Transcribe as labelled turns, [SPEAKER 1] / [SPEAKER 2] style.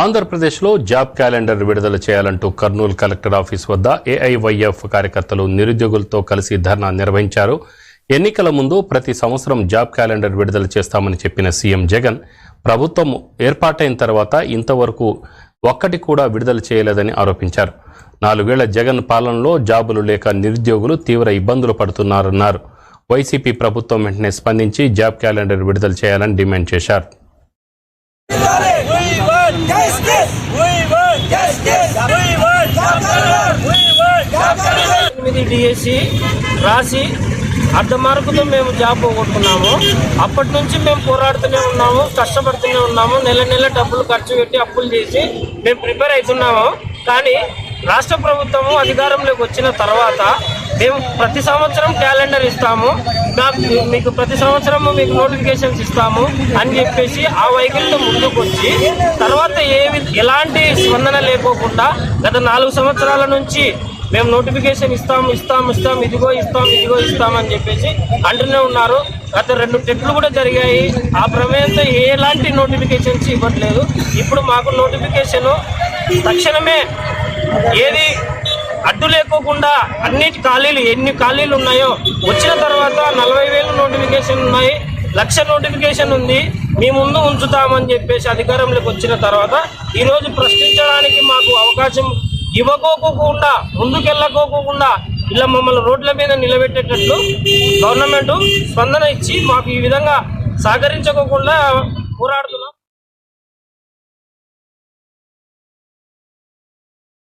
[SPEAKER 1] ఆంధ్రప్రదేశ్లో job calendar విడుదల చేయాలంటూ కర్నూలు కలెక్టర్ ఆఫీస్ వద్ద ఏఐవైఎఫ్ కార్యకర్తలు నిరుద్యోగులతో కలిసి ధర్నా నిర్వహించారు. ఎన్నికల ముందు ప్రతి సంవత్సరం జాబ్ క్యాలెండర్ విడుదల చేస్తామని చెప్పిన సీఎం జగన్ ప్రభుత్వం ఏర్పాటైన తర్వాత ఇంతవరకు ఒక్కటి కూడా విడుదల చేయలేదని ఆరోపించారు. 4 ఏళ్ల జగన్ పాలనలో జాబులు లేక నిరుద్యోగులు తీవ్ర ఇబ్బందులు పడుతున్నారన్నారు. వైసీపీ ప్రభుత్వం వెంటనే స్పందించి జాబ్ క్యాలెండర్ విడుదల చేయాలని డిమాండ్ చేశారు.
[SPEAKER 2] డిఎస్సి రాసి అర్ధ మార్కుతో మేము జాబ్ పోగొట్టుకున్నాము. అప్పటి నుంచి మేము పోరాడుతూనే ఉన్నాము, కష్టపడుతూనే ఉన్నాము. నెల నెల డబ్బులు ఖర్చు పెట్టి అప్పులు చేసి మేము ప్రిపేర్ అవుతున్నాము. కానీ రాష్ట్ర ప్రభుత్వము అధికారంలోకి వచ్చిన తర్వాత మేము ప్రతి సంవత్సరం క్యాలెండర్ ఇస్తాము, మీకు ప్రతి సంవత్సరము మీకు నోటిఫికేషన్స్ ఇస్తాము అని చెప్పేసి ఆ వైఖరితో ముందుకు వచ్చి తర్వాత ఎలాంటి స్పందన లేకోకుండా గత 4 సంవత్సరాల నుంచి మేము నోటిఫికేషన్ ఇస్తాం ఇదిగో ఇస్తాం అని చెప్పేసి అంటూనే ఉన్నారు. గత 2 టెట్లు కూడా జరిగాయి. ఆ ప్రమేయంతో ఎలాంటి నోటిఫికేషన్స్ ఇవ్వట్లేదు. ఇప్పుడు మాకు నోటిఫికేషన్ తక్షణమే ఏది అడ్డు లేకోకుండా అన్నిటి ఖాళీలు ఎన్ని ఖాళీలు ఉన్నాయో వచ్చిన తర్వాత 40,000 నోటిఫికేషన్ ఉన్నాయి, 1,00,000 నోటిఫికేషన్ ఉంది, మీ ముందు ఉంచుతామని చెప్పేసి అధికారంలోకి వచ్చిన తర్వాత ఈరోజు ప్రశ్నించడానికి మాకు అవకాశం ఇవ్వకోకుండా ముందుకెళ్ళకోకుండా ఇలా మమ్మల్ని రోడ్ల మీద నిలబెట్టేటట్లు గవర్నమెంట్ స్పందన ఇచ్చి మాకు ఈ విధంగా సహకరించకోకుండా పోరాడుతున్నారు.